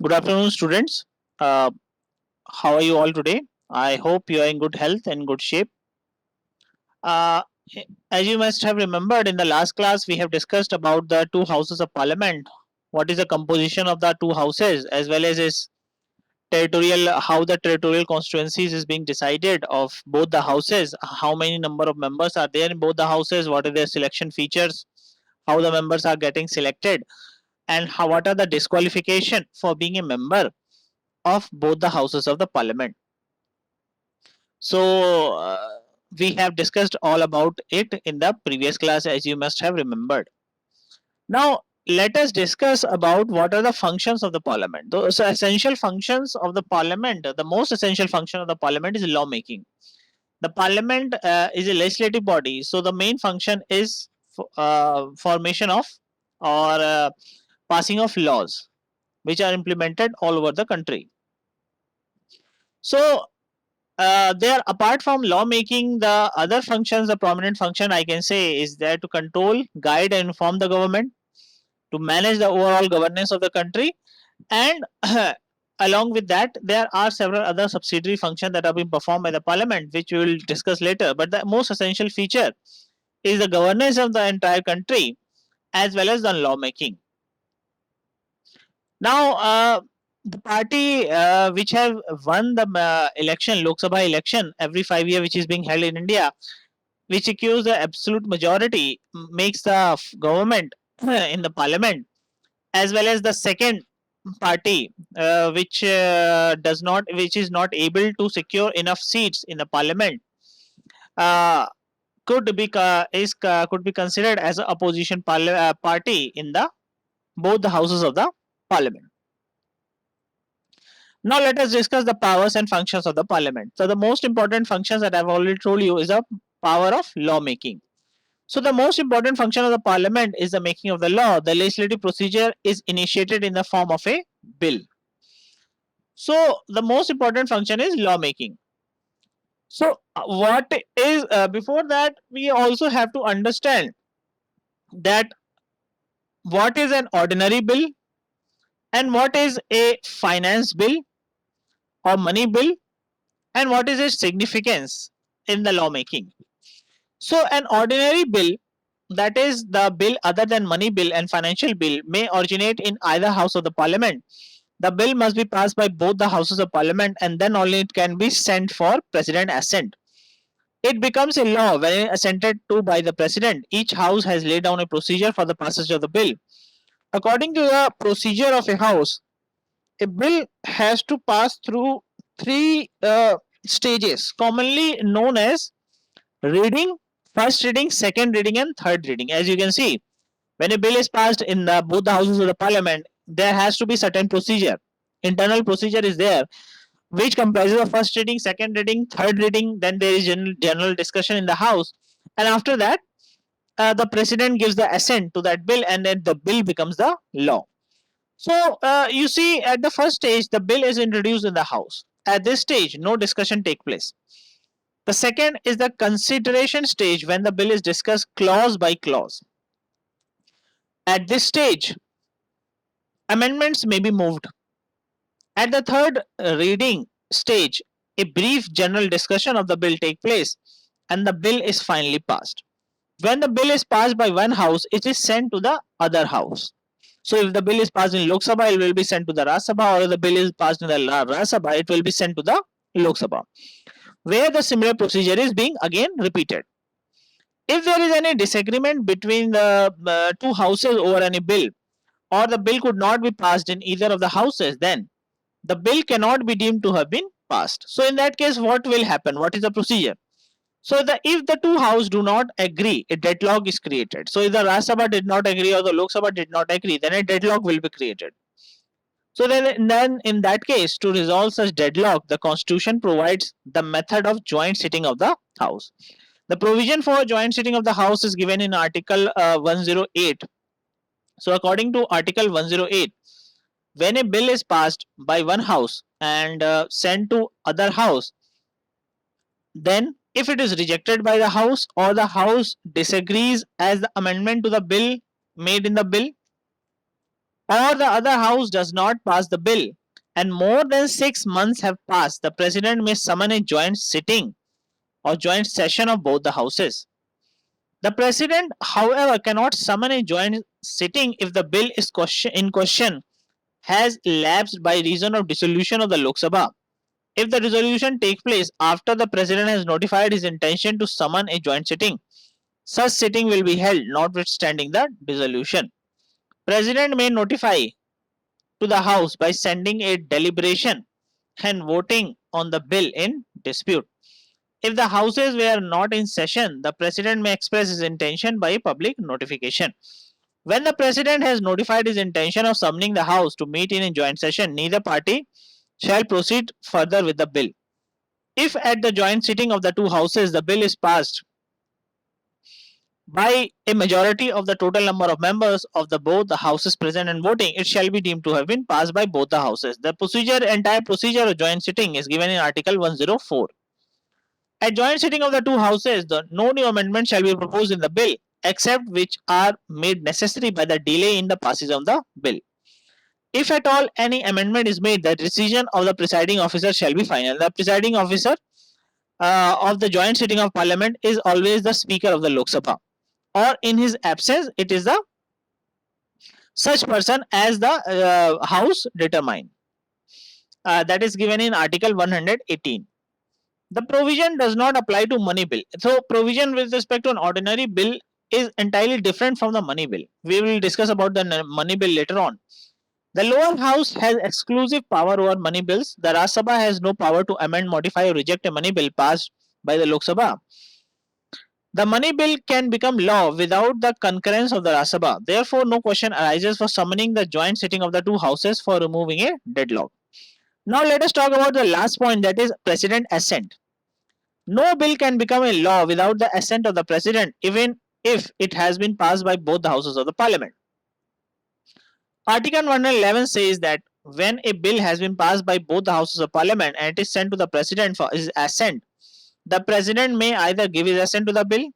Good afternoon, students. Uh, how are you all today? I hope you are in good health and good shape. Uh, as you must have remembered, in the last class, we have discussed about the two houses of parliament. What is the composition of the two houses, as well as is territorial, how the territorial constituencies is being decided of both the houses, how many number of members are there in both the houses, what are their selection features, how the members are getting selected, and what are the disqualification for being a member of both the houses of the parliament. So we have discussed all about it in the previous class, as you must have remembered. Now let us discuss about what are the functions of the parliament. Those essential functions of the parliament, the most essential function of the parliament is lawmaking. The parliament is a legislative body, so the main function is formation of or passing of laws which are implemented all over the country. So there, apart from lawmaking, the other functions, the prominent function I can say is there to control, guide, and inform the government, to manage the overall governance of the country, and along with that, there are several other subsidiary functions that are being performed by the parliament, which we will discuss later. But the most essential feature is the governance of the entire country as well as the lawmaking. Now, the party which have won the election, Lok Sabha election every 5 years, which is being held in India, which secures the absolute majority, makes the government in the parliament, as well as the second party which is not able to secure enough seats in the parliament, uh, could be considered as an opposition party in the both the houses of the parliament. Now let us discuss the powers and functions of the parliament. So the most important functions that I've already told you is the power of lawmaking. So the most important function of the parliament is the making of the law. The legislative procedure is initiated in the form of a bill. So the most important function is lawmaking. So what is before that we also have to understand that what is an ordinary bill and what is a finance bill or money bill and what is its significance in the lawmaking. So an ordinary bill, that is the bill other than money bill and financial bill, may originate in either house of the parliament. The bill must be passed by both the houses of parliament and then only it can be sent for president assent. It becomes a law when assented to by the president. Each house has laid down a procedure for the passage of the bill. According to the procedure of a house, a bill has to pass through three stages, commonly known as reading, first reading, second reading, and third reading. As you can see, when a bill is passed in both the houses of the parliament, there has to be certain procedure. Internal procedure is there, which comprises of first reading, second reading, third reading. Then there is general discussion in the house, and after that, the president gives the assent to that bill, and then the bill becomes the law. So you see, at the first stage, the bill is introduced in the house. At this stage, no discussion take place. The second is the consideration stage, when the bill is discussed clause by clause. At this stage, amendments may be moved. At the third reading stage, a brief general discussion of the bill take place and the bill is finally passed. When the bill is passed by one house, it is sent to the other house. So if the bill is passed in Lok Sabha, it will be sent to the Rajya Sabha, or if the bill is passed in the Rajya Sabha, it will be sent to the Lok Sabha, where the similar procedure is being again repeated. If there is any disagreement between the two houses over any bill, or the bill could not be passed in either of the houses, then the bill cannot be deemed to have been passed. So in that case, what will happen? What is the procedure? So if the two houses do not agree, a deadlock is created. So if the Rajya Sabha did not agree or the Lok Sabha did not agree, then a deadlock will be created. So then in that case, to resolve such deadlock, the constitution provides the method of joint sitting of the house. The provision for joint sitting of the house is given in Article 108. So according to Article 108, when a bill is passed by one house and sent to other house, then if it is rejected by the house or the house disagrees as the amendment to the bill made in the bill, or the other house does not pass the bill, and more than 6 months have passed, the president may summon a joint sitting or joint session of both the houses. The president, however, cannot summon a joint sitting if the bill is in question has lapsed by reason of dissolution of the Lok Sabha. If the dissolution takes place after the president has notified his intention to summon a joint sitting, such sitting will be held notwithstanding the dissolution. President may notify to the House by sending a deliberation and voting on the bill in dispute. If the houses were not in session, the president may express his intention by public notification. When the president has notified his intention of summoning the house to meet in a joint session, neither party shall proceed further with the bill. If at the joint sitting of the two houses the bill is passed by a majority of the total number of members of the both the houses present and voting, it shall be deemed to have been passed by both the houses. The entire procedure of joint sitting is given in Article 104. At joint sitting of the two houses, no new amendment shall be proposed in the bill, except which are made necessary by the delay in the passage of the bill. If at all any amendment is made, the decision of the presiding officer shall be final. The presiding officer of the joint sitting of Parliament is always the Speaker of the Lok Sabha, or in his absence, it is the such person as the House determine. That is given in Article 118. The provision does not apply to money bill. So provision with respect to an ordinary bill is entirely different from the money bill. We will discuss about the money bill later on. The lower house has exclusive power over money bills. The Rajya Sabha has no power to amend, modify or reject a money bill passed by the Lok Sabha. The money bill can become law without the concurrence of the Rajya Sabha. Therefore, no question arises for summoning the joint sitting of the two houses for removing a deadlock. Now let us talk about the last point, that is president assent. No bill can become a law without the assent of the president, even if it has been passed by both the houses of the parliament. Article 111 says that when a bill has been passed by both the houses of parliament and it is sent to the president for his assent, the president may either give his assent to the bill,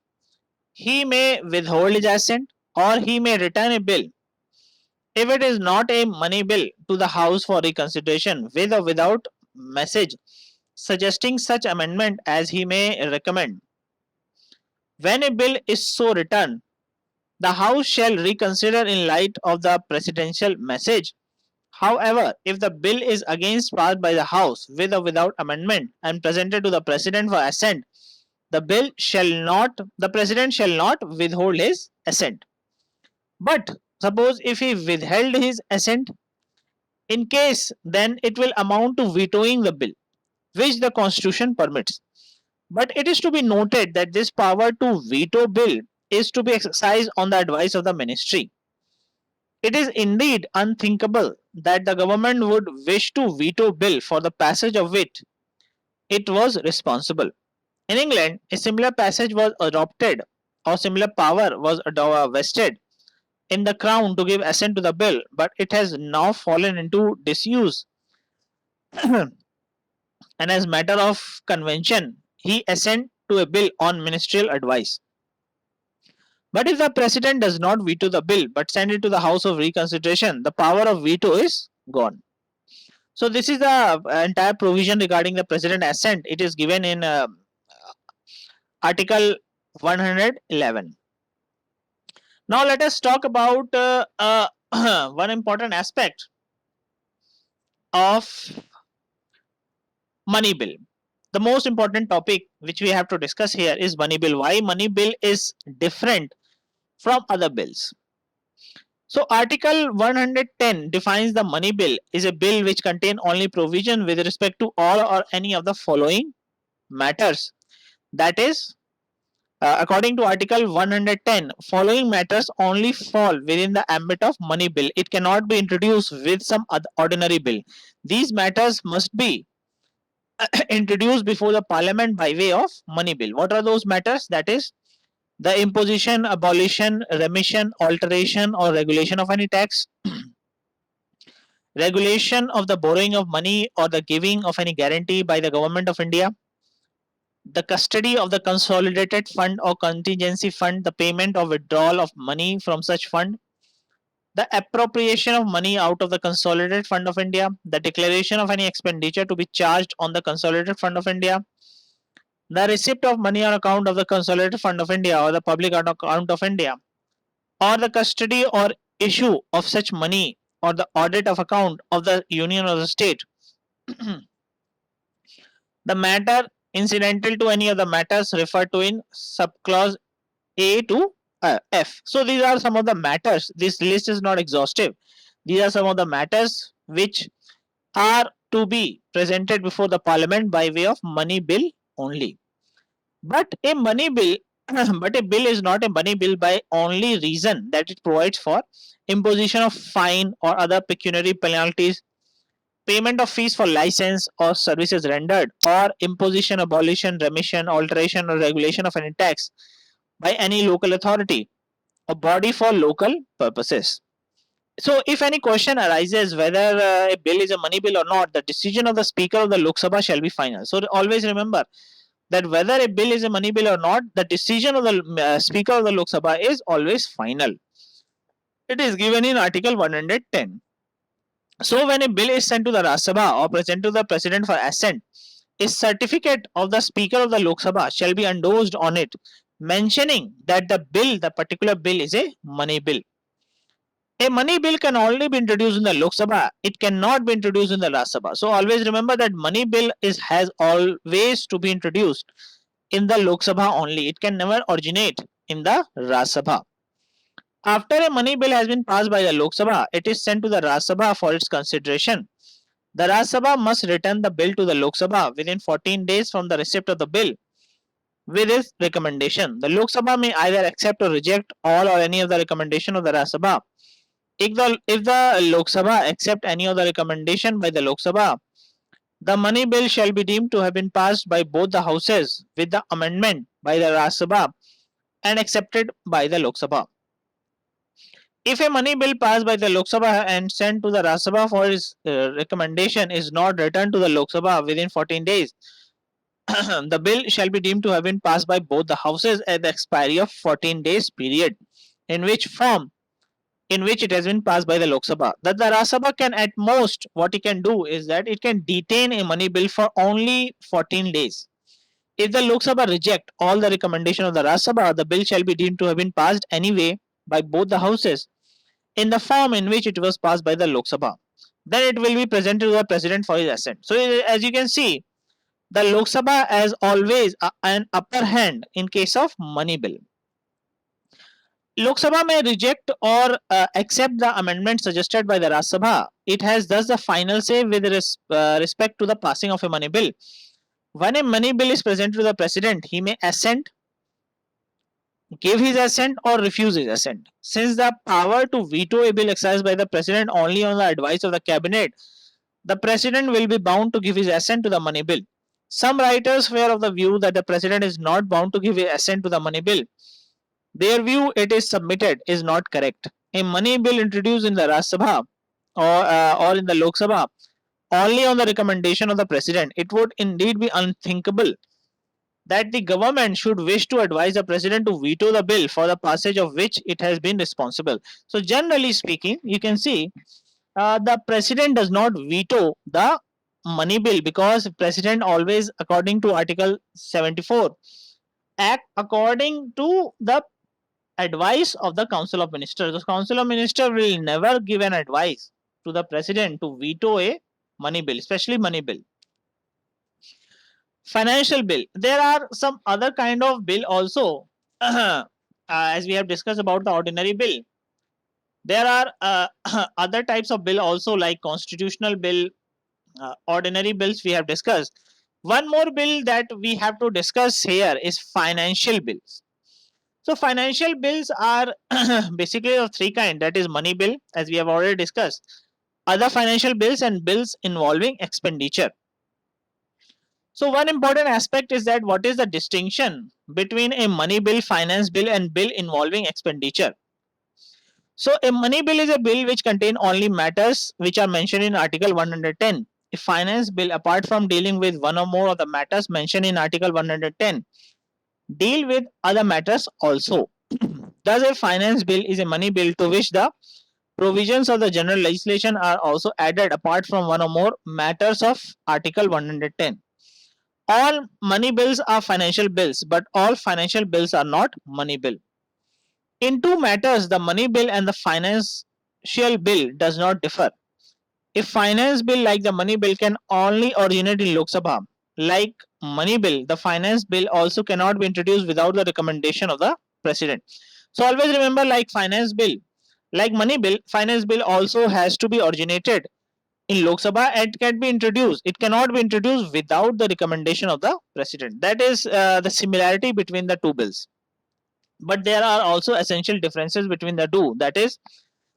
he may withhold his assent, or he may return a bill. If it is not a money bill, to the house for reconsideration with or without message suggesting such amendment as he may recommend. When a bill is so returned, the house shall reconsider in light of the presidential message. However, if the bill is against passed by the house with or without amendment and presented to the president for assent, the president shall not withhold his assent. But suppose if he withheld his assent, in case then it will amount to vetoing the bill, which the constitution permits. But it is to be noted that this power to veto bill is to be exercised on the advice of the ministry. It is indeed unthinkable that the government would wish to veto bill for the passage of which it was responsible. In England, a similar passage was adopted or similar power was vested in the crown to give assent to the bill, but it has now fallen into disuse. And as matter of convention, he assent to a bill on ministerial advice. But if the president does not veto the bill but send it to the House of Reconsideration, the power of veto is gone. So this is the entire provision regarding the president assent. It is given in Article 111. Now let us talk about one important aspect of money bill. The most important topic which we have to discuss here is money bill. Why money bill is different from other bills? So Article 110 defines the money bill is a bill which contain only provision with respect to all or any of the following matters. That is, according to Article 110, following matters only fall within the ambit of money bill. It cannot be introduced with some other ordinary bill. These matters must be introduced before the parliament by way of money bill. What are those matters? That is, the imposition, abolition, remission, alteration or regulation of any tax, regulation of the borrowing of money or the giving of any guarantee by the government of India, the custody of the consolidated fund or contingency fund, the payment or withdrawal of money from such fund, the appropriation of money out of the Consolidated Fund of India, the declaration of any expenditure to be charged on the Consolidated Fund of India, the receipt of money on account of the Consolidated Fund of India or the public account of India, or the custody or issue of such money or the audit of account of the union or the state. The matter incidental to any of the matters referred to in subclause A to F. So these are some of the matters. This list is not exhaustive. These are some of the matters which are to be presented before the parliament by way of money bill only. But a money bill, but a bill is not a money bill by only reason that it provides for imposition of fine or other pecuniary penalties, payment of fees for license or services rendered, or imposition, abolition, remission, alteration, or regulation of any tax by any local authority, a body for local purposes. So, if any question arises whether a bill is a money bill or not, the decision of the Speaker of the Lok Sabha shall be final. So, always remember that whether a bill is a money bill or not, the decision of the Speaker of the Lok Sabha is always final. It is given in Article 110. So, when a bill is sent to the Rajya Sabha or presented to the President for assent, a certificate of the Speaker of the Lok Sabha shall be endorsed on it, mentioning that the particular bill is a money bill. A money bill can only be introduced in the Lok Sabha. It cannot be introduced in the Rajya Sabha. So always remember that money bill has always to be introduced in the Lok Sabha only. It can never originate in the Rajya Sabha. After a money bill has been passed by the Lok Sabha, it is sent to the Rajya Sabha for its consideration. The Rajya Sabha must return the bill to the Lok Sabha within 14 days from the receipt of the bill with its recommendation. The Lok Sabha may either accept or reject all or any of the recommendation of the Rajya Sabha. If the Lok Sabha accept any of the recommendation by the Lok Sabha, the money bill shall be deemed to have been passed by both the houses with the amendment by the Rajya Sabha and accepted by the Lok Sabha. If a money bill passed by the Lok Sabha and sent to the Rajya Sabha for its recommendation is not returned to the Lok Sabha within 14 days, the bill shall be deemed to have been passed by both the houses at the expiry of 14 days period in which it has been passed by the Lok Sabha. That the Rajya Sabha can at most, what it can do is that it can detain a money bill for only 14 days. If the Lok Sabha reject all the recommendation of the Rajya Sabha, the bill shall be deemed to have been passed anyway by both the houses in the form in which it was passed by the Lok Sabha. Then it will be presented to the President for his assent. So as you can see, the Lok Sabha has always an upper hand in case of money bill. Lok Sabha may reject or accept the amendment suggested by the Rajya Sabha. It has thus the final say with respect to the passing of a money bill. When a money bill is presented to the President, he may assent, give his assent or refuse his assent. Since the power to veto a bill exercised by the President only on the advice of the Cabinet, the President will be bound to give his assent to the money bill. Some writers were of the view that the President is not bound to give his assent to the money bill. Their view it is submitted is not correct. A money bill introduced in the Rajya Sabha or in the Lok Sabha only on the recommendation of the President, it would indeed be unthinkable that the government should wish to advise the President to veto the bill for the passage of which it has been responsible. So generally speaking, you can see the President does not veto the money bill because President always, according to Article 74, act according to the advice of the Council of Ministers. The Council of Ministers will never give an advice to the President to veto a money bill, especially money bill. Financial bill. There are some other kind of bill also. As we have discussed about the ordinary bill, there are other types of bill also like constitutional bill, ordinary bills we have discussed. One more bill that we have to discuss here is financial bills. So financial bills are basically of three kinds, that is money bill as we have already discussed, other financial bills and bills involving expenditure. So one important aspect is that what is the distinction between a money bill, finance bill and bill involving expenditure. So a money bill is a bill which contain only matters which are mentioned in Article 110. A finance bill, apart from dealing with one or more of the matters mentioned in Article 110, deal with other matters also. Thus a finance bill is a money bill to which the Provisions of the general legislation are also added apart from one or more matters of Article 110. All money bills are financial bills, but all financial bills are not money bill. In two matters, the money bill and the financial bill does not differ. A finance bill like the money bill can only originate in Lok Sabha. Like money bill, the finance bill also cannot be introduced without the recommendation of the president. So always remember, like finance bill, like money bill, finance bill also has to be originated in Lok Sabha and can be introduced. It cannot be introduced without the recommendation of the president. That is the similarity between the two bills. But there are also essential differences between the two. That is,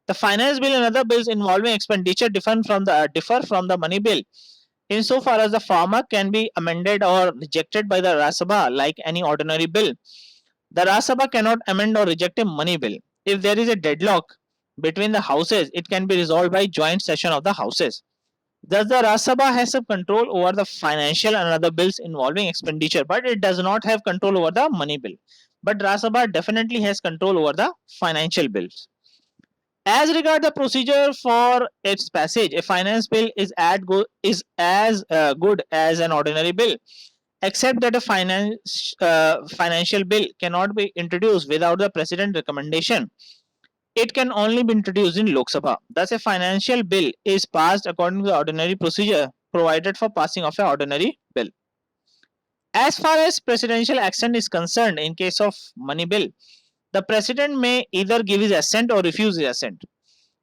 the finance bill and other bills involving expenditure differ from the money bill insofar as the former can be amended or rejected by the Rajya Sabha like any ordinary bill. The Rajya Sabha cannot amend or reject a money bill. If there is a deadlock between the houses, it can be resolved by joint session of the houses. Thus, the Rajya Sabha has some control over the financial and other bills involving expenditure, but it does not have control over the money bill. But Rajya Sabha definitely has control over the financial bills. As regard the procedure for its passage, a finance bill is as good as an ordinary bill, except that a financial bill cannot be introduced without the president recommendation. It can only be introduced in Lok Sabha. Thus, a financial bill is passed according to the ordinary procedure provided for passing of an ordinary bill. As far as presidential action is concerned, in case of money bill, the president may either give his assent or refuse his assent.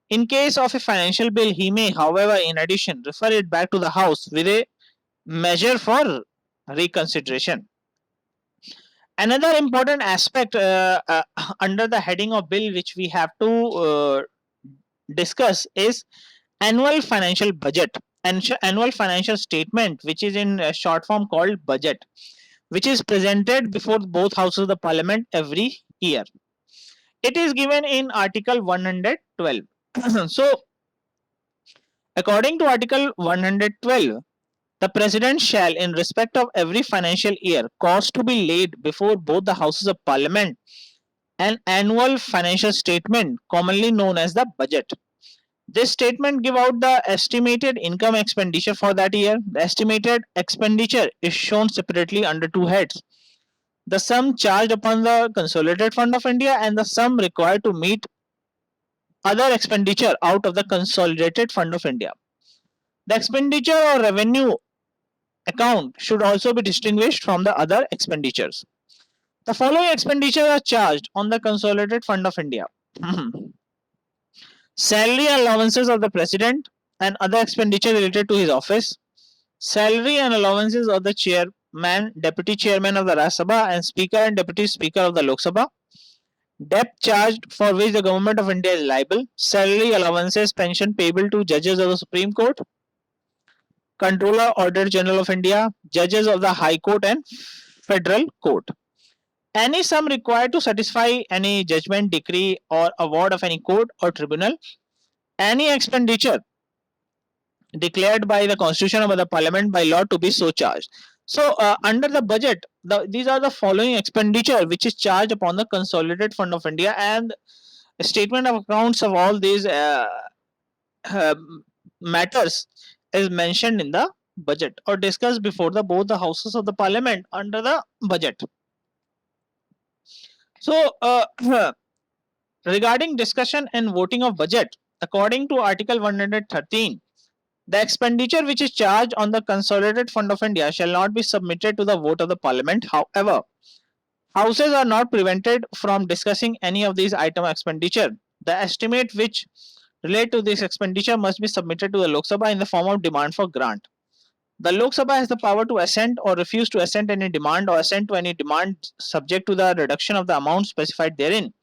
In case of a financial bill, he may, however, in addition, refer it back to the House with a measure for reconsideration. Another important aspect under the heading of bill which we have to discuss is annual financial budget and annual financial statement, which is in short form called budget, which is presented before both houses of the parliament every year. It is given in Article 112. So, according to Article 112, the President shall, in respect of every financial year, cause to be laid before both the houses of parliament an annual financial statement, commonly known as the budget. This statement give out the estimated income expenditure for that year. The estimated expenditure is shown separately under two heads: the sum charged upon the Consolidated Fund of India and the sum required to meet other expenditure out of the Consolidated Fund of India. The expenditure or revenue account should also be distinguished from the other expenditures. The following expenditures are charged on the Consolidated Fund of India: salary and allowances of the President and other expenditure related to his office, salary and allowances of the Chairman, Deputy Chairman of the Rajya Sabha and Speaker and Deputy Speaker of the Lok Sabha, debt charged for which the Government of India is liable, salary, allowances, pension payable to judges of the Supreme Court, Controller, Auditor General of India, judges of the High Court and Federal Court. Any sum required to satisfy any judgment, decree, or award of any court or tribunal, any expenditure declared by the Constitution of the Parliament by law to be so charged. So, under the budget, these are the following expenditure which is charged upon the Consolidated Fund of India, and a statement of accounts of all these uh, matters is mentioned in the budget or discussed before both the houses of the parliament under the budget. So, regarding discussion and voting of budget, according to Article 113, the expenditure which is charged on the Consolidated Fund of India shall not be submitted to the vote of the parliament. However, houses are not prevented from discussing any of these item expenditure. The estimate which relate to this expenditure must be submitted to the Lok Sabha in the form of demand for grant. The Lok Sabha has the power to assent or refuse to assent any demand or assent to any demand subject to the reduction of the amount specified therein.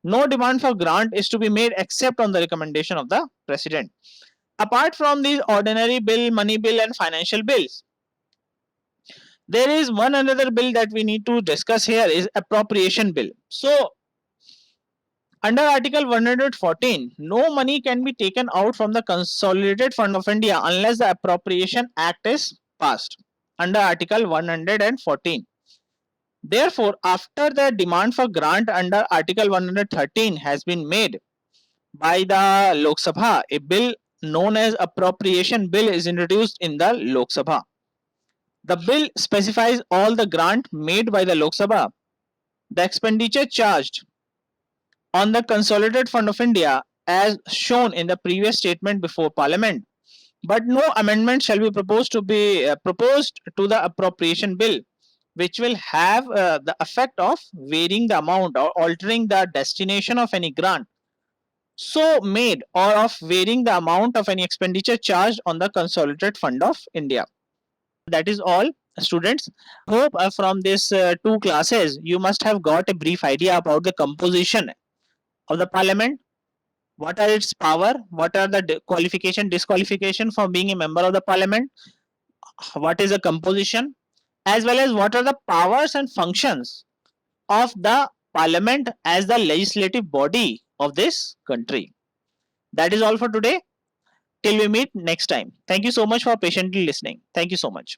No demand for grant is to be made except on the recommendation of the President. Apart from these ordinary bill, money bill and financial bills, there is one another bill that we need to discuss here is appropriation bill. So, under Article 114, no money can be taken out from the Consolidated Fund of India unless the Appropriation Act is passed under Article 114. Therefore, after the demand for grant under Article 113 has been made, by the Lok Sabha. A bill known as appropriation bill is introduced in the Lok Sabha. The bill specifies all the grant made by the Lok Sabha, the expenditure charged on the consolidated fund of India as shown in the previous statement before Parliament. But no amendment shall be proposed to the appropriation bill, which will have the effect of varying the amount or altering the destination of any grant so made or of varying the amount of any expenditure charged on the consolidated fund of India. That is all, students. Hope from these two classes you must have got a brief idea about the composition of the parliament, what are its power, what are the qualification disqualification for being a member of the parliament, what is the composition, as well as what are the powers and functions of the parliament as the legislative body of this country. That is all for today. Till we meet next time. Thank you so much for patiently listening. Thank you so much.